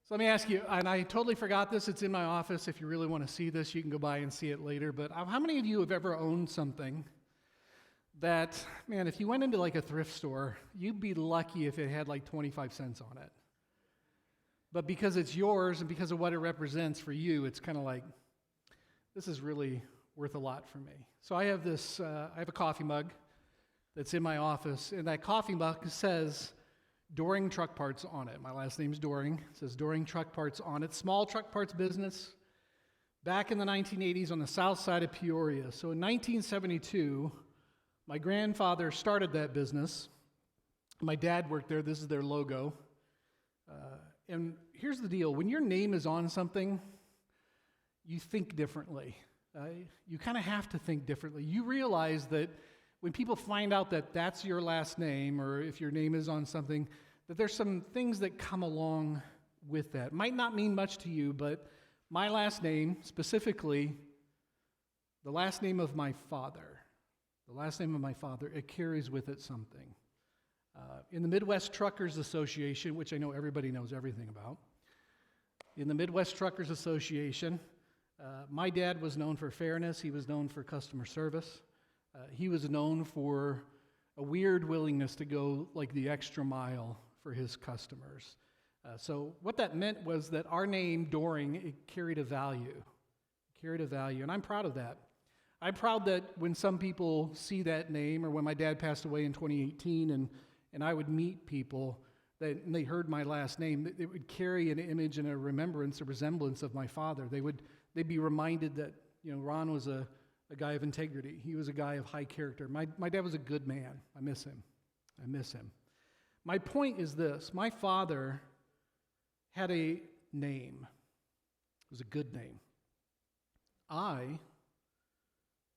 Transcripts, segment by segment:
So let me ask you, and I totally forgot this, it's in my office. If you really want to see this, you can go by and see it later. But how many of you have ever owned something that, man, if you went into like a thrift store, you'd be lucky if it had like 25 cents on it. But because it's yours and because of what it represents for you, it's kind of like, this is really worth a lot for me. So I have a coffee mug that's in my office, and that coffee mug says Doring Truck Parts on it. My last name's Doring. It says Doring Truck Parts on it. Small truck parts business back in the 1980s on the south side of Peoria. So in 1972, my grandfather started that business. My dad worked there. This is their logo. And here's the deal. When your name is on something, you think differently. You kind of have to think differently. You realize that when people find out that that's your last name, or if your name is on something, that there's some things that come along with that. Might not mean much to you, but my last name, specifically, the last name of my father, it carries with it something. In the Midwest Truckers Association, which I know everybody knows everything about, in the Midwest Truckers Association, my dad was known for fairness. He was known for customer service. He was known for a weird willingness to go like the extra mile for his customers. So what that meant was that our name, Doring, it carried a value. And I'm proud of that. I'm proud that when some people see that name, or when my dad passed away in 2018, and I would meet people, and they heard my last name, it would carry an image and a remembrance, a resemblance of my father. They'd be reminded that, Ron was a guy of integrity. He was a guy of high character. My dad was a good man. I miss him. My point is this. My father had a name. It was a good name. I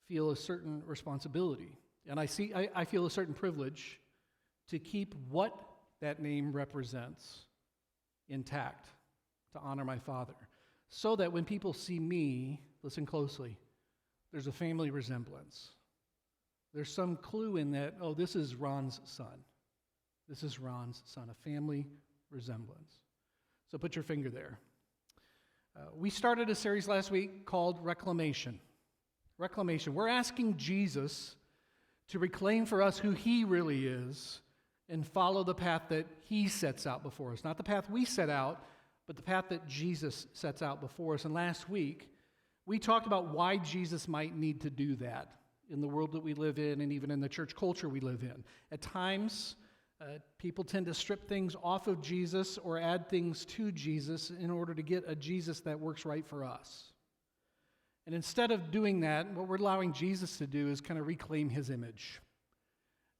feel a certain responsibility, and I feel a certain privilege to keep what that name represents intact, to honor my father, so that when people see me, listen closely, there's a family resemblance. There's some clue in that, oh, this is Ron's son. This is Ron's son, a family resemblance. So put your finger there. We started a series last week called Reclamation. Reclamation. We're asking Jesus to reclaim for us who he really is and follow the path that he sets out before us. Not the path we set out, but the path that Jesus sets out before us. And last week, we talked about why Jesus might need to do that in the world that we live in and even in the church culture we live in. At times, people tend to strip things off of Jesus or add things to Jesus in order to get a Jesus that works right for us. And instead of doing that, what we're allowing Jesus to do is kind of reclaim his image.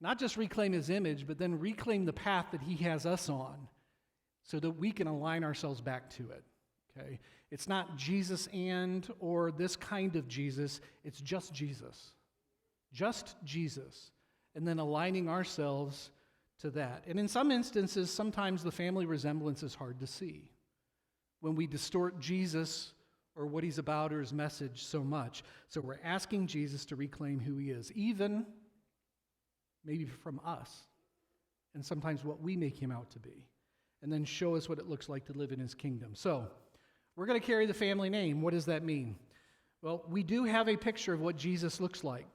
Not just reclaim his image, but then reclaim the path that he has us on so that we can align ourselves back to it. Okay? It's not Jesus or this kind of Jesus. It's just Jesus. Just Jesus. And then aligning ourselves to that. And in some instances, sometimes the family resemblance is hard to see when we distort Jesus or what he's about or his message so much. So we're asking Jesus to reclaim who he is, even maybe from us, and sometimes what we make him out to be, and then show us what it looks like to live in his kingdom. So we're going to carry the family name. What does that mean? Well, we do have a picture of what Jesus looks like.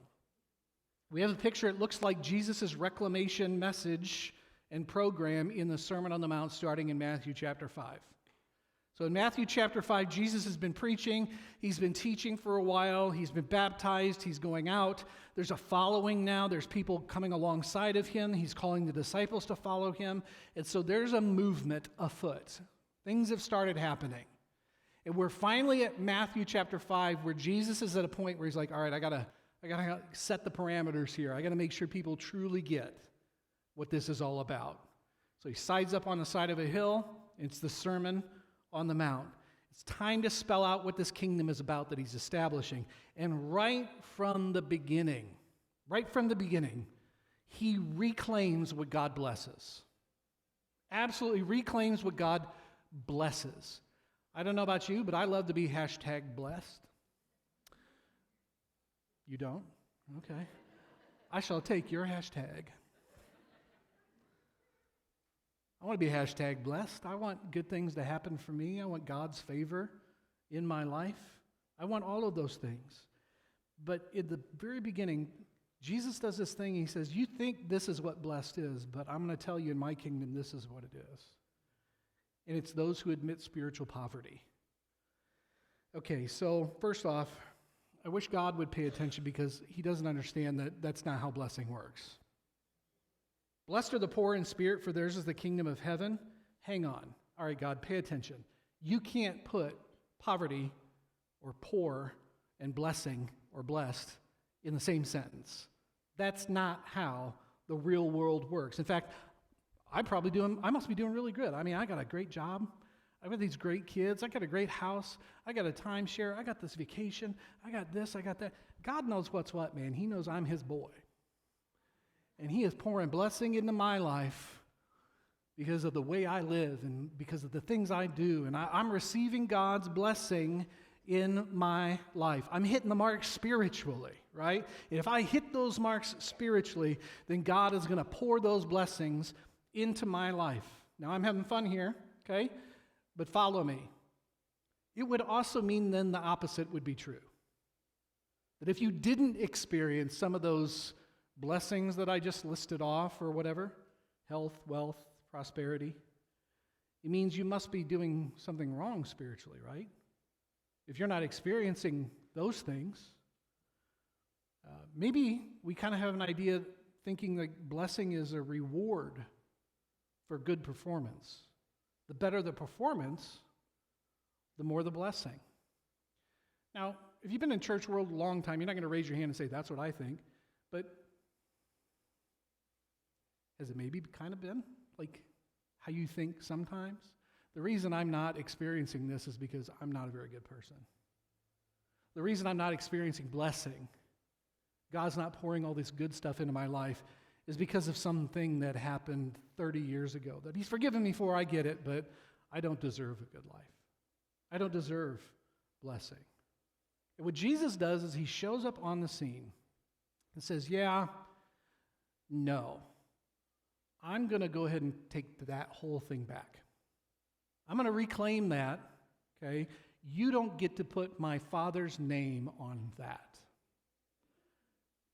We have a picture, it looks like Jesus' reclamation message and program in the Sermon on the Mount starting in Matthew chapter 5. So in Matthew chapter 5, Jesus has been preaching, he's been teaching for a while, he's been baptized, he's going out. There's a following now, there's people coming alongside of him, he's calling the disciples to follow him. And so there's a movement afoot. Things have started happening. And we're finally at Matthew chapter 5 where Jesus is at a point where he's like, all right, I gotta set the parameters here. I gotta make sure people truly get what this is all about. So he sides up on the side of a hill. It's the Sermon on the Mount. It's time to spell out what this kingdom is about that he's establishing. And right from the beginning, he reclaims what God blesses. Absolutely reclaims what God blesses. I don't know about you, but I love to be #blessed. You don't? Okay. I shall take your hashtag. I want to be hashtag blessed. I want good things to happen for me. I want God's favor in my life. I want all of those things. But in the very beginning, Jesus does this thing. He says, you think this is what blessed is, but I'm going to tell you in my kingdom, this is what it is. And it's those who admit spiritual poverty. Okay, so first off, I wish God would pay attention because he doesn't understand that that's not how blessing works. Blessed are the poor in spirit, for theirs is the kingdom of heaven. Hang on. All right, God, pay attention. You can't put poverty or poor and blessing or blessed in the same sentence. That's not how the real world works. In fact, I must be doing really good. I mean, I got a great job. I've got these great kids. I got a great house. I got a timeshare. I got this vacation. I got this. I got that. God knows what's what, man. He knows I'm his boy. And he is pouring blessing into my life because of the way I live and because of the things I do. And I'm receiving God's blessing in my life. I'm hitting the mark spiritually, right? And if I hit those marks spiritually, then God is going to pour those blessings into my life. Now, I'm having fun here, okay? But follow me. It would also mean then the opposite would be true. That if you didn't experience some of those blessings that I just listed off or whatever, health, wealth, prosperity, it means you must be doing something wrong spiritually, right? If you're not experiencing those things, maybe we kind of have an idea thinking that blessing is a reward for good performance. The better the performance, the more the blessing. Now, if you've been in church world a long time, you're not going to raise your hand and say, that's what I think. But has it maybe kind of been like how you think sometimes? The reason I'm not experiencing this is because I'm not a very good person. The reason I'm not experiencing blessing, God's not pouring all this good stuff into my life, is because of something that happened 30 years ago that he's forgiven me for. I get it, but I don't deserve a good life. I don't deserve blessing. And what Jesus does is he shows up on the scene and says, yeah, no, I'm going to go ahead and take that whole thing back. I'm going to reclaim that, okay? You don't get to put my Father's name on that.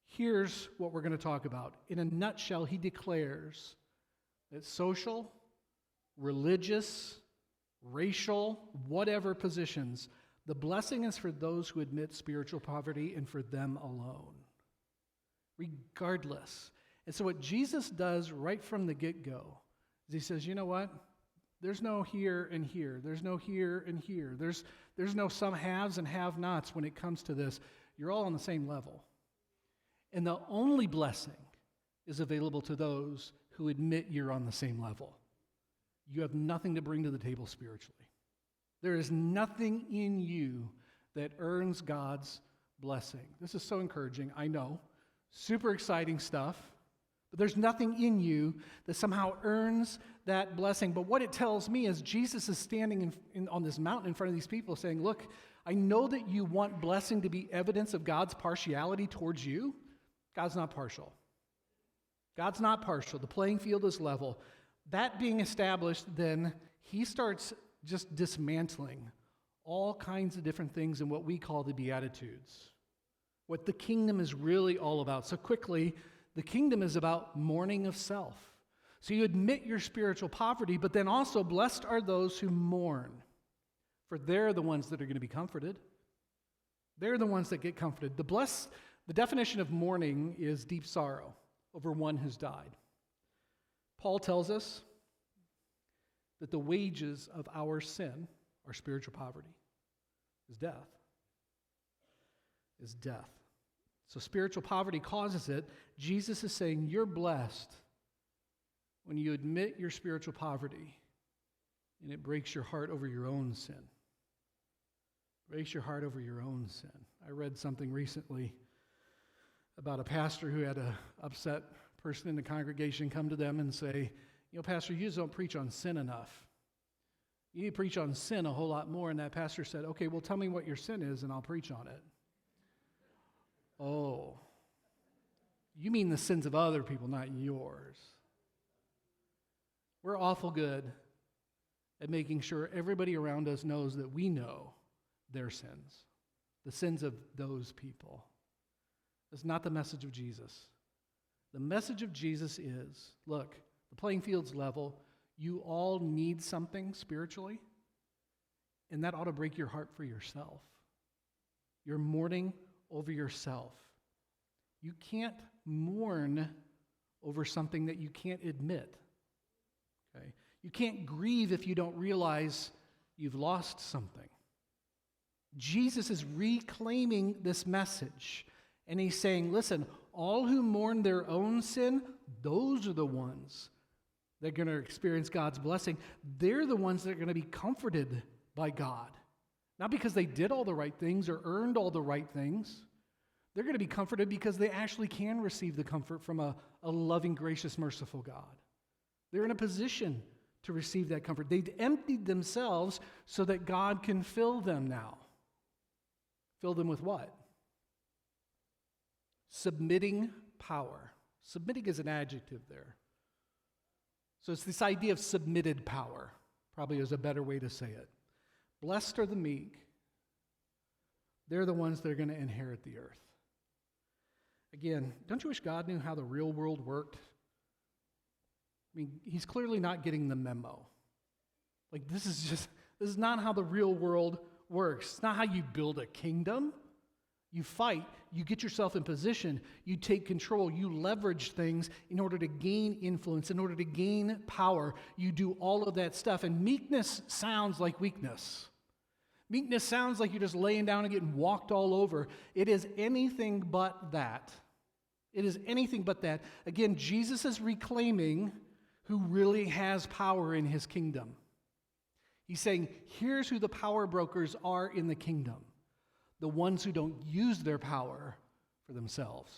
Here's what we're going to talk about. In a nutshell, he declares that social, religious, racial, whatever positions, the blessing is for those who admit spiritual poverty and for them alone, regardless. And so what Jesus does right from the get-go is he says, you know what? There's no here and here. There's no here and here. There's no some haves and have-nots when it comes to this. You're all on the same level. And the only blessing is available to those who admit you're on the same level. You have nothing to bring to the table spiritually. There is nothing in you that earns God's blessing. This is so encouraging, I know. Super exciting stuff. But there's nothing in you that somehow earns that blessing. But what it tells me is Jesus is standing on this mountain in front of these people saying, look, I know that you want blessing to be evidence of God's partiality towards you. God's not partial. God's not partial. The playing field is level. That being established, then he starts just dismantling all kinds of different things in what we call the Beatitudes, what the kingdom is really all about. So quickly, the kingdom is about mourning of self. So you admit your spiritual poverty, but then also blessed are those who mourn, for they're the ones that are going to be comforted. They're the ones that get comforted. The definition of mourning is deep sorrow over one who's died. Paul tells us that the wages of our sin, our spiritual poverty, is death. Is death. So spiritual poverty causes it. Jesus is saying you're blessed when you admit your spiritual poverty and it breaks your heart over your own sin. Breaks your heart over your own sin. I read something recently about a pastor who had an upset person in the congregation come to them and say, you know, Pastor, you just don't preach on sin enough. You need to preach on sin a whole lot more. And that pastor said, okay, well, tell me what your sin is and I'll preach on it. Oh, you mean the sins of other people, not yours. We're awful good at making sure everybody around us knows that we know their sins, the sins of those people. That's not the message of Jesus. The message of Jesus is, look, the playing field's level. You all need something spiritually, and that ought to break your heart for yourself. You're mourning over yourself. You can't mourn over something that you can't admit. Okay? You can't grieve if you don't realize you've lost something. Jesus is reclaiming this message, and he's saying, listen, all who mourn their own sin, those are the ones that are going to experience God's blessing. They're the ones that are going to be comforted by God. Not because they did all the right things or earned all the right things. They're going to be comforted because they actually can receive the comfort from a loving, gracious, merciful God. They're in a position to receive that comfort. They've emptied themselves so that God can fill them now. Fill them with what? Submitting power. Submitting is an adjective there. So it's this idea of submitted power, probably is a better way to say it. Blessed are the meek. They're the ones that are going to inherit the earth. Again, don't you wish God knew how the real world worked? I mean, he's clearly not getting the memo. Like, this is not how the real world works. It's not how you build a kingdom. You fight, you get yourself in position, you take control, you leverage things in order to gain influence, in order to gain power. You do all of that stuff, and meekness sounds like weakness. Meekness sounds like you're just laying down and getting walked all over. It is anything but that. It is anything but that. Again, Jesus is reclaiming who really has power in his kingdom. He's saying, here's who the power brokers are in the kingdom. The ones who don't use their power for themselves.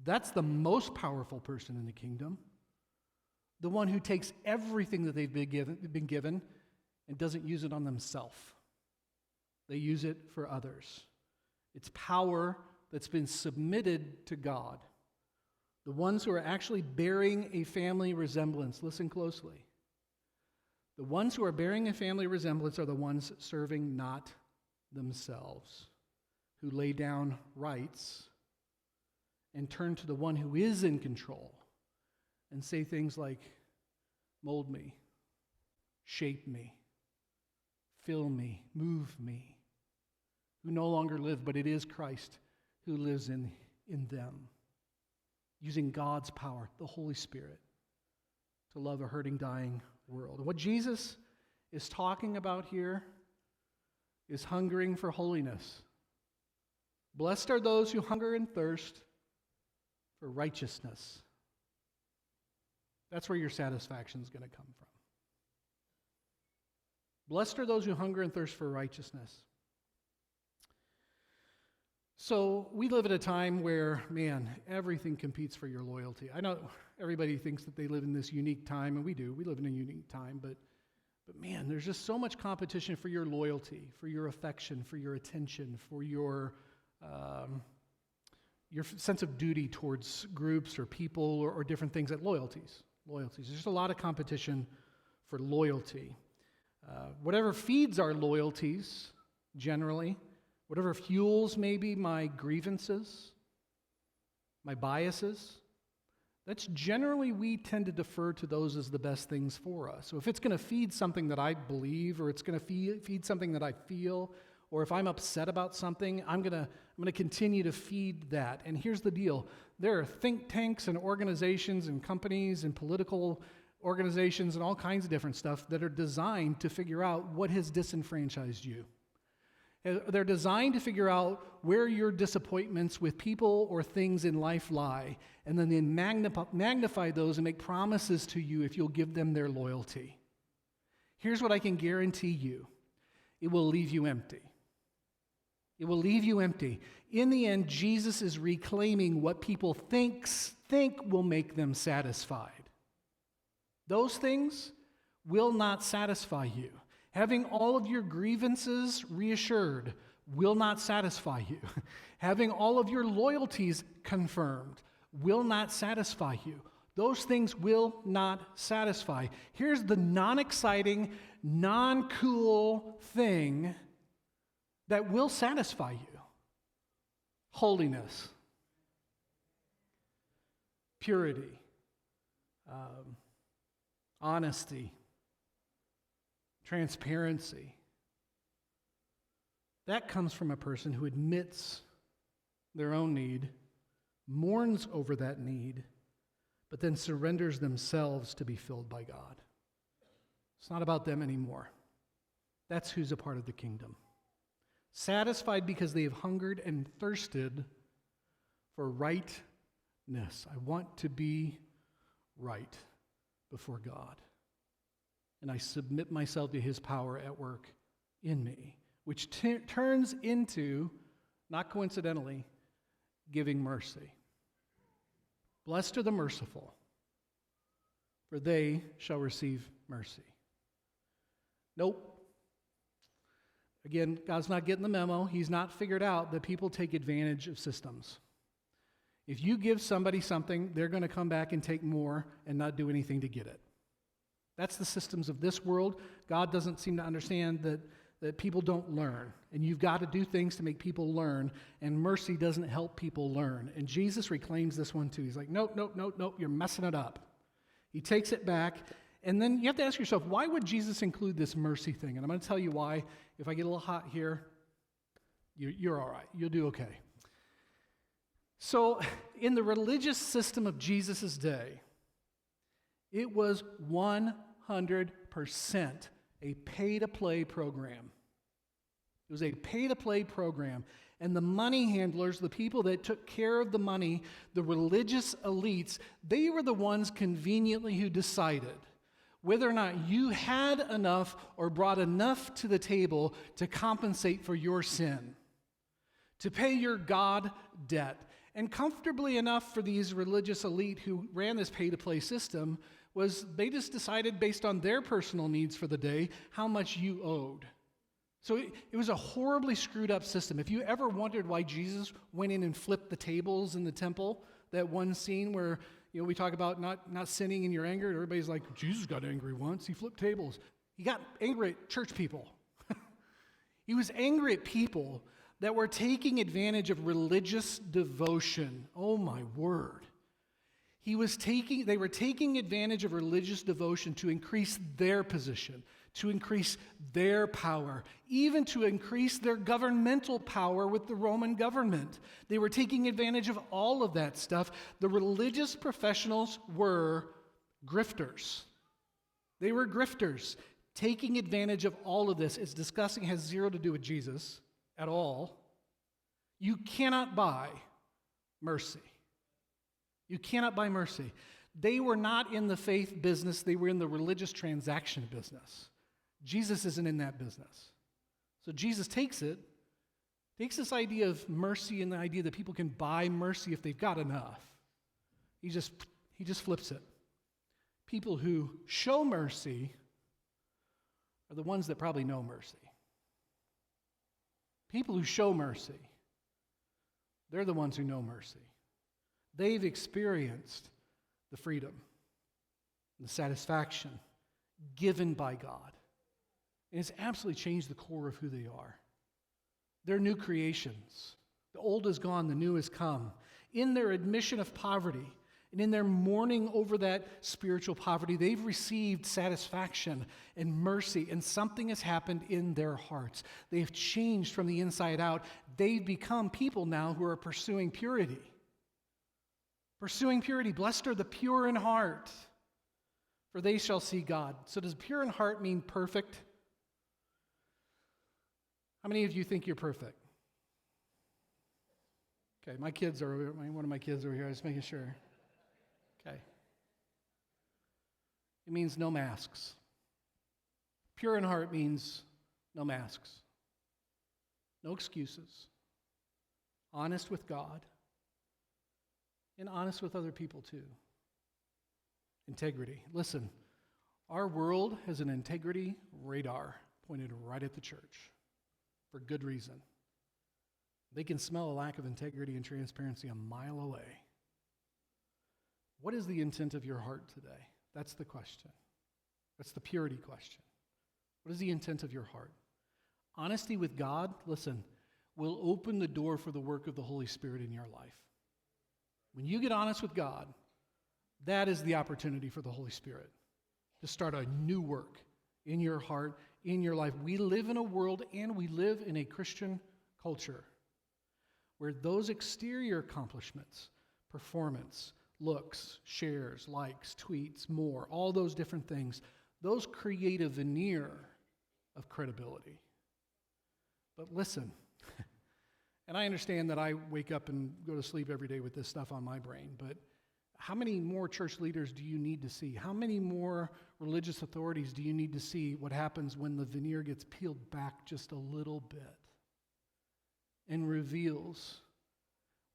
That's the most powerful person in the kingdom. The one who takes everything that they've been given and doesn't use it on themselves. They use it for others. It's power that's been submitted to God. The ones who are actually bearing a family resemblance. Listen closely. The ones who are bearing a family resemblance are the ones serving not themselves, who lay down rights and turn to the one who is in control and say things like, mold me, shape me, fill me, move me, who no longer live, but it is Christ who lives in them, using God's power, the Holy Spirit, to love a hurting, dying world. And what Jesus is talking about here is hungering for holiness. Blessed are those who hunger and thirst for righteousness. That's where your satisfaction is going to come from. Blessed are those who hunger and thirst for righteousness. So we live at a time where, man, everything competes for your loyalty. I know everybody thinks that they live in this unique time, and we do. We live in a unique time, but man, there's just so much competition for your loyalty, for your affection, for your attention, for your sense of duty towards groups or people or different things. At loyalties. There's just a lot of competition for loyalty. Whatever feeds our loyalties, generally, whatever fuels maybe my grievances, my biases, that's generally, we tend to defer to those as the best things for us. So if it's going to feed something that I believe, or it's going to feed something that I feel, or if I'm upset about something, I'm going to continue to feed that. And here's the deal. There are think tanks and organizations and companies and political organizations and all kinds of different stuff that are designed to figure out what has disenfranchised you. They're designed to figure out where your disappointments with people or things in life lie, and then they magnify those and make promises to you if you'll give them their loyalty. Here's what I can guarantee you. It will leave you empty. It will leave you empty. In the end, Jesus is reclaiming what people think will make them satisfied. Those things will not satisfy you. Having all of your grievances reassured will not satisfy you. Having all of your loyalties confirmed will not satisfy you. Those things will not satisfy. Here's the non-exciting, non-cool thing that will satisfy you. Holiness, purity, honesty, transparency. That comes from a person who admits their own need, mourns over that need, but then surrenders themselves to be filled by God. It's not about them anymore. That's who's a part of the kingdom. Satisfied because they have hungered and thirsted for rightness. I want to be right before God. And I submit myself to his power at work in me, which turns into, not coincidentally, giving mercy. Blessed are the merciful, for they shall receive mercy. Nope. Again, God's not getting the memo. He's not figured out that people take advantage of systems. If you give somebody something, they're going to come back and take more and not do anything to get it. That's the systems of this world. God doesn't seem to understand that people don't learn. And you've got to do things to make people learn. And mercy doesn't help people learn. And Jesus reclaims this one too. He's like, nope, you're messing it up. He takes it back. And then you have to ask yourself, why would Jesus include this mercy thing? And I'm going to tell you why. If I get a little hot here, you're all right. You'll do okay. So in the religious system of Jesus' day, it was 100% a pay-to-play program. It was a pay-to-play program. And the money handlers, the people that took care of the money, the religious elites, they were the ones conveniently who decided whether or not you had enough or brought enough to the table to compensate for your sin, to pay your God debt. And comfortably enough for these religious elite who ran this pay-to-play system was they just decided based on their personal needs for the day how much you owed. So it was a horribly screwed up system. If you ever wondered why Jesus went in and flipped the tables in the temple, that one scene where we talk about not sinning in your anger, and everybody's like, Jesus got angry once, he flipped tables. He got angry at church people. He was angry at people that were taking advantage of religious devotion. Oh my word. They were taking advantage of religious devotion to increase their position, to increase their power, even to increase their governmental power with the Roman government. They were taking advantage of all of that stuff. The religious professionals were grifters. They were grifters, taking advantage of all of this. It's disgusting, has zero to do with Jesus at all. You cannot buy mercy. You cannot buy mercy. They were not in the faith business. They were in the religious transaction business. Jesus isn't in that business. So Jesus takes this idea of mercy and the idea that people can buy mercy if they've got enough. He just flips it. People who show mercy are the ones that probably know mercy. People who show mercy, they're the ones who know mercy. They've experienced the freedom, the satisfaction given by God. And it's absolutely changed the core of who they are. They're new creations. The old is gone, the new has come. In their admission of poverty, and in their mourning over that spiritual poverty, they've received satisfaction and mercy, and something has happened in their hearts. They've changed from the inside out. They've become people now who are pursuing purity. Pursuing purity. Blessed are the pure in heart, for they shall see God. So does pure in heart mean perfect? How many of you think you're perfect? Okay, one of my kids over here, I was making sure. Okay. It means no masks. Pure in heart means no masks. No excuses. Honest with God. And honest with other people too. Integrity. Listen, our world has an integrity radar pointed right at the church for good reason. They can smell a lack of integrity and transparency a mile away. What is the intent of your heart today? That's the question. That's the purity question. What is the intent of your heart? Honesty with God, listen, will open the door for the work of the Holy Spirit in your life. When you get honest with God, that is the opportunity for the Holy Spirit to start a new work in your heart, in your life. We live in a world and we live in a Christian culture where those exterior accomplishments, performance, looks, shares, likes, tweets, more, all those different things, those create a veneer of credibility. But listen, and I understand that I wake up and go to sleep every day with this stuff on my brain, but how many more church leaders do you need to see? How many more religious authorities do you need to see what happens when the veneer gets peeled back just a little bit and reveals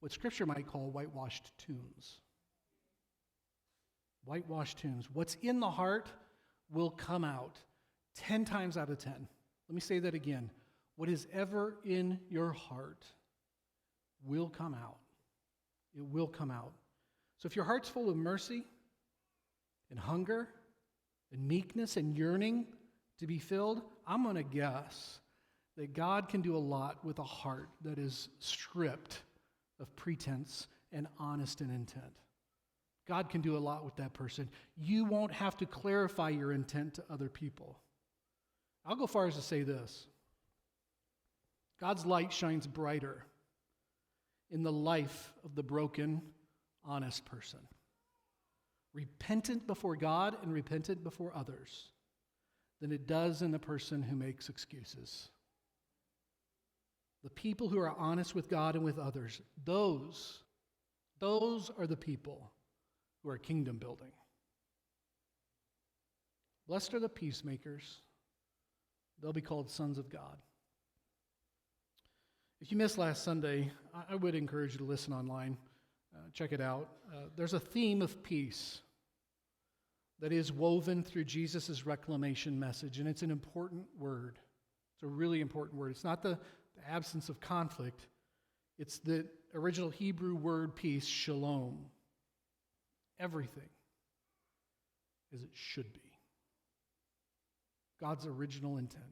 what Scripture might call whitewashed tombs? Whitewashed tombs. What's in the heart will come out 10 times out of 10. Let me say that again. What is ever in your heart will come out. It will come out. So if your heart's full of mercy and hunger and meekness and yearning to be filled, I'm going to guess that God can do a lot with a heart that is stripped of pretense and honest in intent. God can do a lot with that person. You won't have to clarify your intent to other people. I'll go far as to say this. God's light shines brighter in the life of the broken, honest person, repentant before God and repentant before others, than it does in the person who makes excuses. The people who are honest with God and with others, those are the people who are kingdom building. Blessed are the peacemakers. They'll be called sons of God. If you missed last Sunday, I would encourage you to listen online. Check it out. There's a theme of peace that is woven through Jesus' reclamation message, and it's an important word. It's a really important word. It's not the absence of conflict. It's the original Hebrew word peace, shalom. Everything as it should be. God's original intent.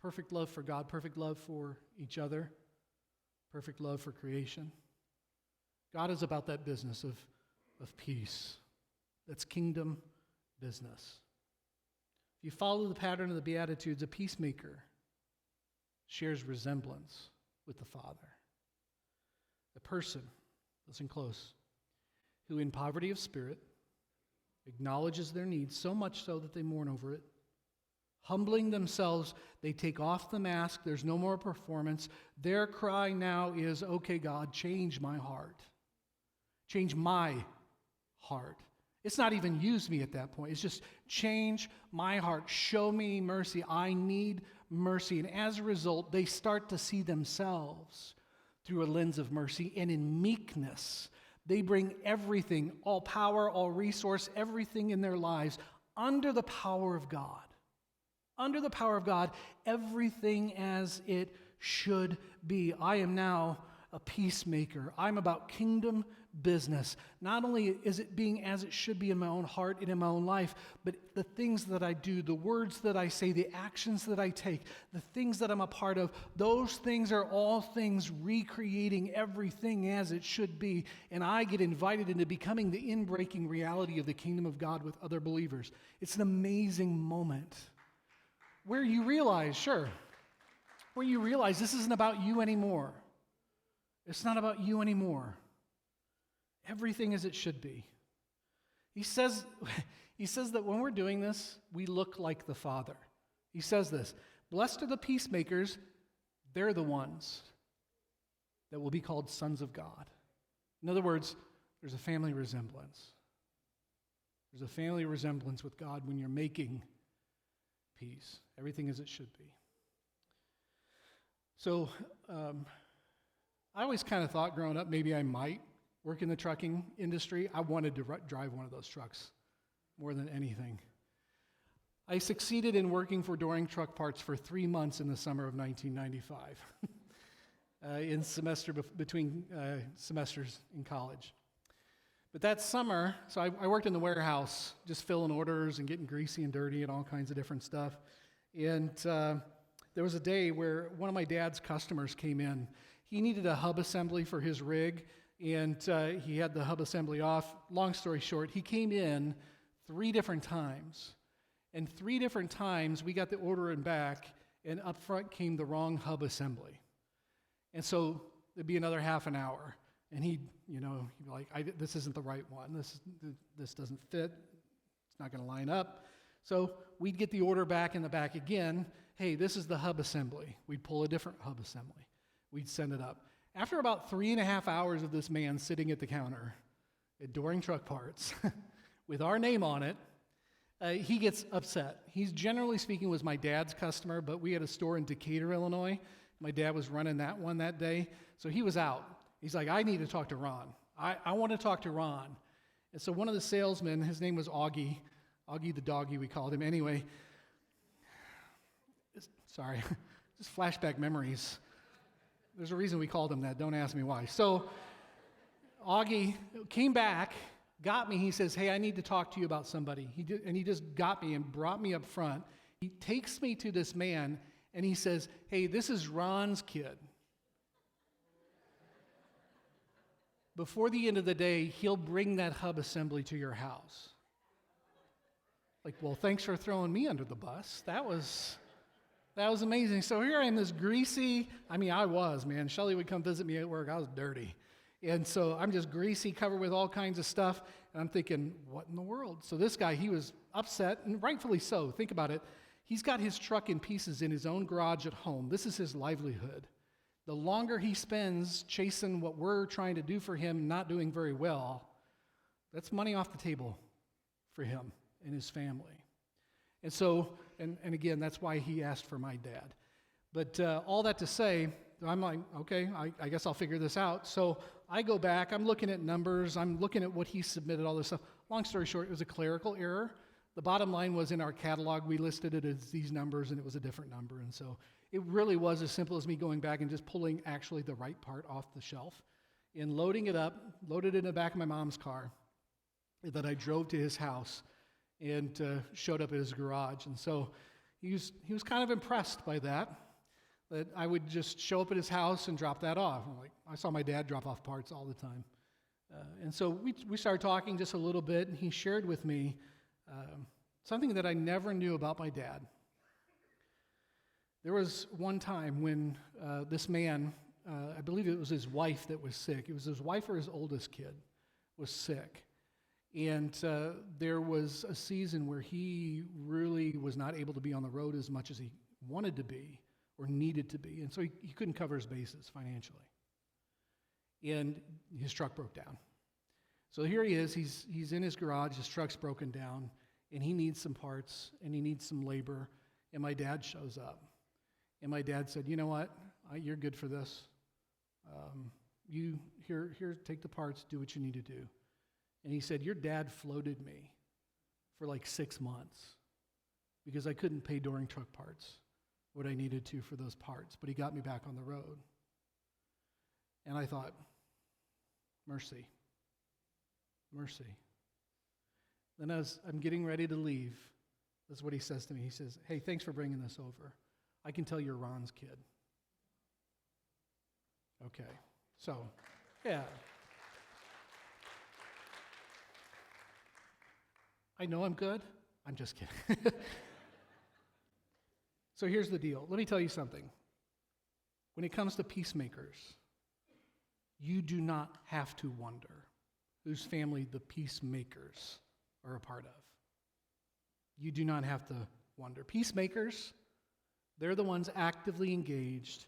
Perfect love for God, perfect love for each other, perfect love for creation. God is about that business of peace. That's kingdom business. If you follow the pattern of the Beatitudes, a peacemaker shares resemblance with the Father. A person, listen close, who in poverty of spirit acknowledges their needs so much so that they mourn over it. Humbling themselves, they take off the mask. There's no more performance. Their cry now is, okay, God, change my heart. Change my heart. It's not even use me at that point. It's just change my heart. Show me mercy. I need mercy. And as a result, they start to see themselves through a lens of mercy. And in meekness, they bring everything, all power, all resource, everything in their lives under the power of God. Under the power of God, everything as it should be. I am now a peacemaker. I'm about kingdom business. Not only is it being as it should be in my own heart and in my own life, but the things that I do, the words that I say, the actions that I take, the things that I'm a part of, those things are all things recreating everything as it should be. And I get invited into becoming the inbreaking reality of the kingdom of God with other believers. It's an amazing moment where you realize, this isn't about you anymore. It's not about you anymore. Everything as it should be. He says that when we're doing this, we look like the Father. He says this, blessed are the peacemakers, they're the ones that will be called sons of God. In other words, there's a family resemblance. There's a family resemblance with God when you're making peace. Everything as it should be. So, I always kind of thought growing up maybe I might work in the trucking industry. I wanted to drive one of those trucks more than anything. I succeeded in working for Doring Truck Parts for 3 months in the summer of 1995, between semesters in college. But that summer, so I worked in the warehouse, just filling orders and getting greasy and dirty and all kinds of different stuff. And there was a day where one of my dad's customers came in. He needed a hub assembly for his rig, and he had the hub assembly off. Long story short, he came in 3 different times. And 3 different times, we got the order in back, and up front came the wrong hub assembly. And so it'd be another half an hour. And he'd be like, this isn't the right one. This doesn't fit. It's not going to line up. So we'd get the order back in the back again. Hey, this is the hub assembly. We'd pull a different hub assembly. We'd send it up. After about 3.5 hours of this man sitting at the counter at Doring Truck Parts with our name on it, he gets upset. He's generally speaking was my dad's customer, but we had a store in Decatur, Illinois. My dad was running that one that day, so he was out. He's like, I need to talk to Ron. I want to talk to Ron. And so one of the salesmen, his name was Augie the doggy, we called him. Anyway, sorry, just flashback memories. There's a reason we called him that. Don't ask me why. So Augie came back, got me. He says, hey, I need to talk to you about somebody. He just got me and brought me up front. He takes me to this man, and he says, hey, this is Ron's kid. Before the end of the day, he'll bring that hub assembly to your house. Like, well, thanks for throwing me under the bus. That was amazing. So here I am, this greasy, I was, man. Shelley would come visit me at work. I was dirty. And so I'm just greasy, covered with all kinds of stuff. And I'm thinking, what in the world? So this guy, he was upset, and rightfully so. Think about it. He's got his truck in pieces in his own garage at home. This is his livelihood. The longer he spends chasing what we're trying to do for him, not doing very well, that's money off the table for him and his family. And so, and again, that's why he asked for my dad. But all that to say, I'm like, okay, I guess I'll figure this out. So I go back, I'm looking at numbers, I'm looking at what he submitted, all this stuff. Long story short, it was a clerical error. The bottom line was in our catalog, we listed it as these numbers, and it was a different number. And so it really was as simple as me going back and just pulling actually the right part off the shelf and loading it up, loaded it in the back of my mom's car that I drove to his house and showed up at his garage. And so he was kind of impressed by that I would just show up at his house and drop that off. I saw my dad drop off parts all the time. And so we started talking just a little bit, and he shared with me something that I never knew about my dad. There was one time when this man, I believe it was his wife that was sick. It was his wife or his oldest kid was sick. And there was a season where he really was not able to be on the road as much as he wanted to be or needed to be. And so he couldn't cover his bases financially. And his truck broke down. So here he is. He's in his garage. His truck's broken down. And he needs some parts, and he needs some labor. And my dad shows up. And my dad said, you know what? You're good for this. You here, take the parts, do what you need to do. And he said, your dad floated me for like 6 months because I couldn't pay Doring Truck Parts what I needed to for those parts, but he got me back on the road. And I thought, mercy. Then as I'm getting ready to leave, this is what he says to me. He says, hey, thanks for bringing this over. I can tell you're Ron's kid. Okay, so, yeah. I know I'm good. I'm just kidding. So here's the deal. Let me tell you something. When it comes to peacemakers, you do not have to wonder whose family the peacemakers are a part of. You do not have to wonder. Peacemakers, they're the ones actively engaged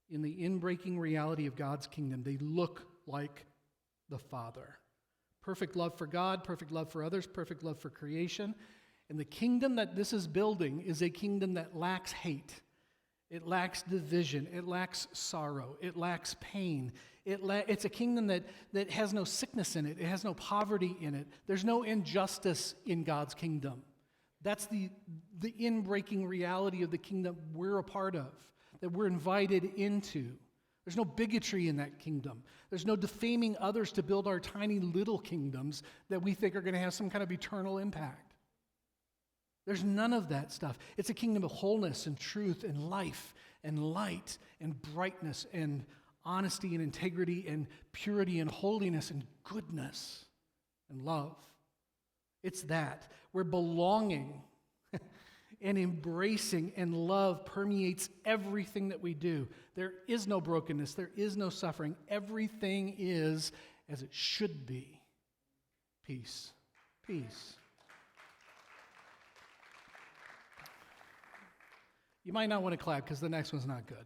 in the inbreaking reality of God's kingdom. They look like the Father. Perfect love for God, perfect love for others, perfect love for creation. And the kingdom that this is building is a kingdom that lacks hate. It lacks division. It lacks sorrow. It lacks pain. It's a kingdom that has no sickness in it. It has no poverty in it. There's no injustice in God's kingdom. That's the inbreaking reality of the kingdom we're a part of, that we're invited into. There's no bigotry in that kingdom. There's no defaming others to build our tiny little kingdoms that we think are going to have some kind of eternal impact. There's none of that stuff. It's a kingdom of wholeness and truth and life and light and brightness and honesty and integrity and purity and holiness and goodness and love. It's that. Where belonging and embracing and love permeates everything that we do. There is no brokenness. There is no suffering. Everything is as it should be. Peace. Peace. You might not want to clap because the next one's not good.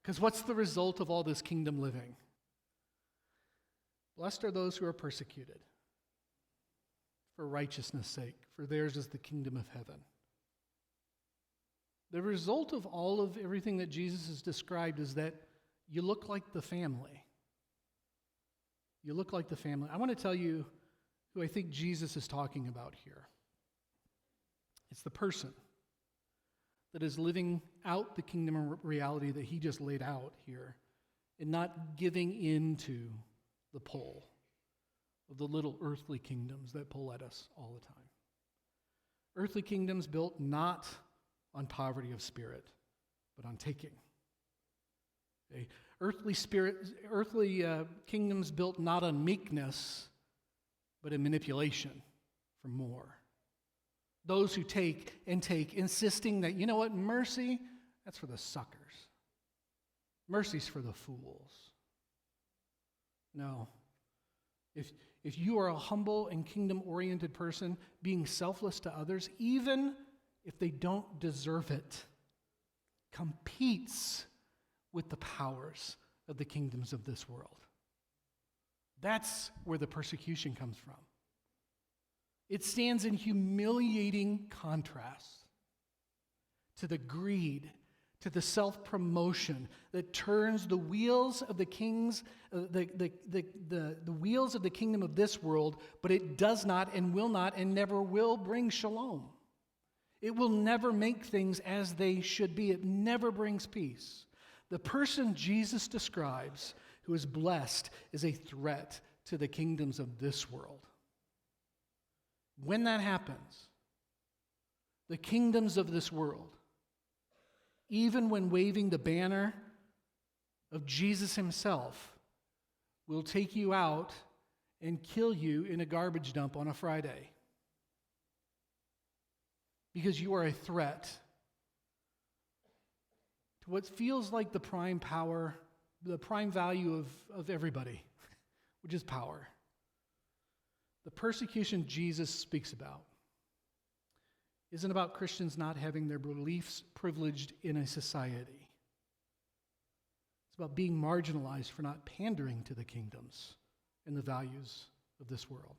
Because what's the result of all this kingdom living? Blessed are those who are persecuted for righteousness' sake, for theirs is the kingdom of heaven. The result of all of everything that Jesus has described is that you look like the family. You look like the family. I want to tell you who I think Jesus is talking about here. It's the person that is living out the kingdom reality that he just laid out here and not giving into the pull of the little earthly kingdoms that pull at us all the time. Earthly kingdoms built not on poverty of spirit, but on taking. Okay? Earthly kingdoms built not on meekness, but in manipulation for more. Those who take, insisting that, you know what, mercy, that's for the suckers. Mercy's for the fools. No. If you are a humble and kingdom-oriented person, being selfless to others, even if they don't deserve it, competes with the powers of the kingdoms of this world. That's where the persecution comes from. It stands in humiliating contrast to the greed, to the self-promotion that turns the wheels of the wheels of the kingdom of this world, but it does not and will not and never will bring shalom. It will never make things as they should be. It never brings peace. The person Jesus describes who is blessed is a threat to the kingdoms of this world. When that happens, the kingdoms of this world, even when waving the banner of Jesus himself, will take you out and kill you in a garbage dump on a Friday. Because you are a threat to what feels like the prime power, the prime value of everybody, which is power. The persecution Jesus speaks about isn't about Christians not having their beliefs privileged in a society. It's about being marginalized for not pandering to the kingdoms and the values of this world.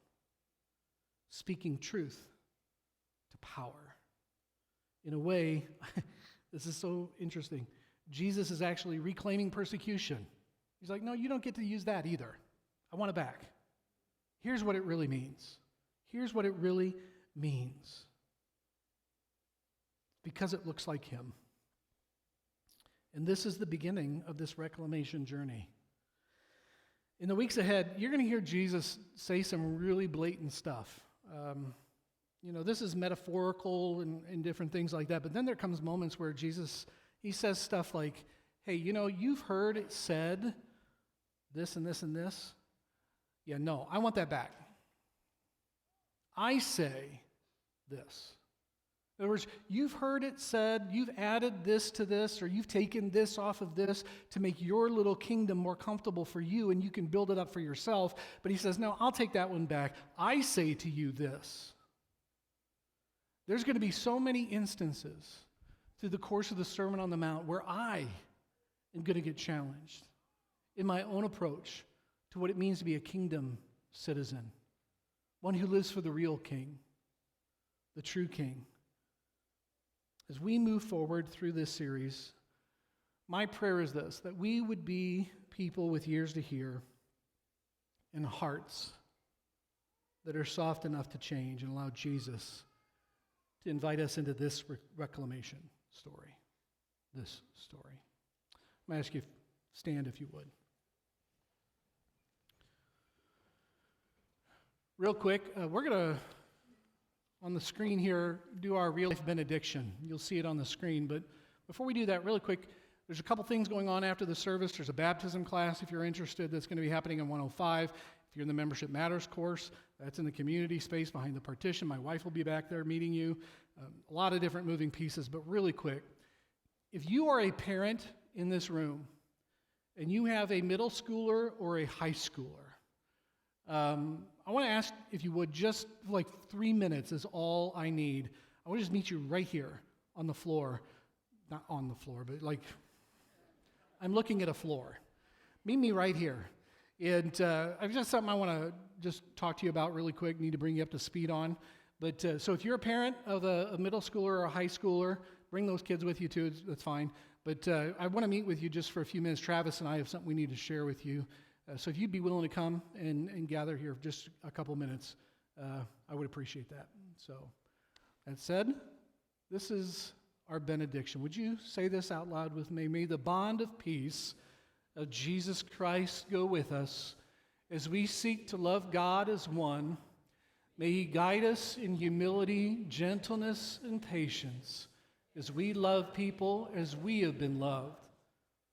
Speaking truth to power. In a way, this is so interesting, Jesus is actually reclaiming persecution. He's like, no, you don't get to use that either. I want it back. Here's what it really means. Here's what it really means. Because it looks like him. And this is the beginning of this reclamation journey. In the weeks ahead, you're going to hear Jesus say some really blatant stuff. This is metaphorical and different things like that. But then there comes moments where Jesus, he says stuff like, hey, you've heard it said this and this and this. Yeah, no, I want that back. I say this. In other words, you've heard it said, you've added this to this, or you've taken this off of this to make your little kingdom more comfortable for you, and you can build it up for yourself. But he says, no, I'll take that one back. I say to you this. There's going to be so many instances through the course of the Sermon on the Mount where I am going to get challenged in my own approach to what it means to be a kingdom citizen, one who lives for the real king, the true king. As we move forward through this series, my prayer is this, that we would be people with ears to hear and hearts that are soft enough to change and allow Jesus to invite us into this reclamation story, this story. I'm going to ask you to stand if you would. Real quick, we're going to, on the screen here, do our real life benediction. You'll see it on the screen, but before we do that, really quick, there's a couple things going on after the service. There's a baptism class, if you're interested, that's going to be happening in 105. If you're in the Membership Matters course, that's in the community space behind the partition. My wife will be back there meeting you. A lot of different moving pieces, but really quick. If you are a parent in this room and you have a middle schooler or a high schooler, I want to ask if you would, just like 3 minutes is all I need. I want to just meet you right here on the floor. Not on the floor, but like, I'm looking at a floor. Meet me right here. And I've just something I want to just talk to you about really quick, need to bring you up to speed on. But so if you're a parent of a middle schooler or a high schooler, bring those kids with you too, that's fine. But I want to meet with you just for a few minutes. Travis and I have something we need to share with you. So if you'd be willing to come and gather here for just a couple minutes, I would appreciate that. So that said, this is our benediction. Would you say this out loud with me? May the bond of peace of Jesus Christ go with us as we seek to love God as one. May He guide us in humility, gentleness, and patience as we love people as we have been loved.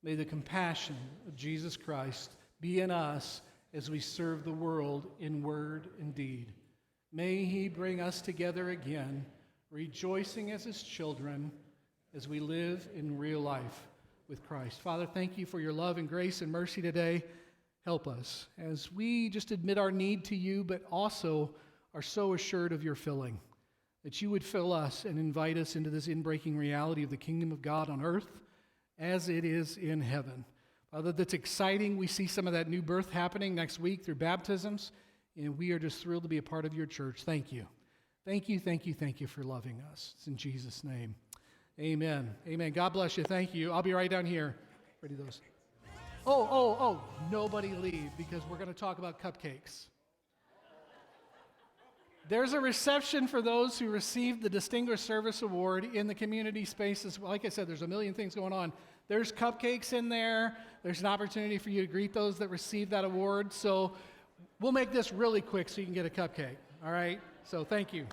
May the compassion of Jesus Christ be in us as we serve the world in word and deed. May He bring us together again, rejoicing as His children as we live in real life with Christ. Father, thank You for Your love and grace and mercy today. Help us as we just admit our need to You, but also are so assured of Your filling, that You would fill us and invite us into this inbreaking reality of the kingdom of God on earth as it is in heaven. Father, that's exciting. We see some of that new birth happening next week through baptisms, and we are just thrilled to be a part of Your church. Thank You. Thank You, thank You, thank You for loving us. It's in Jesus' name. Amen. Amen. God bless you. Thank you. I'll be right down here. Ready those. Oh, nobody leave, because we're going to talk about cupcakes. There's a reception for those who received the Distinguished Service Award in the community spaces. Like I said, there's a million things going on. There's cupcakes in there. There's an opportunity for you to greet those that received that award. So we'll make this really quick so you can get a cupcake. All right? So thank you.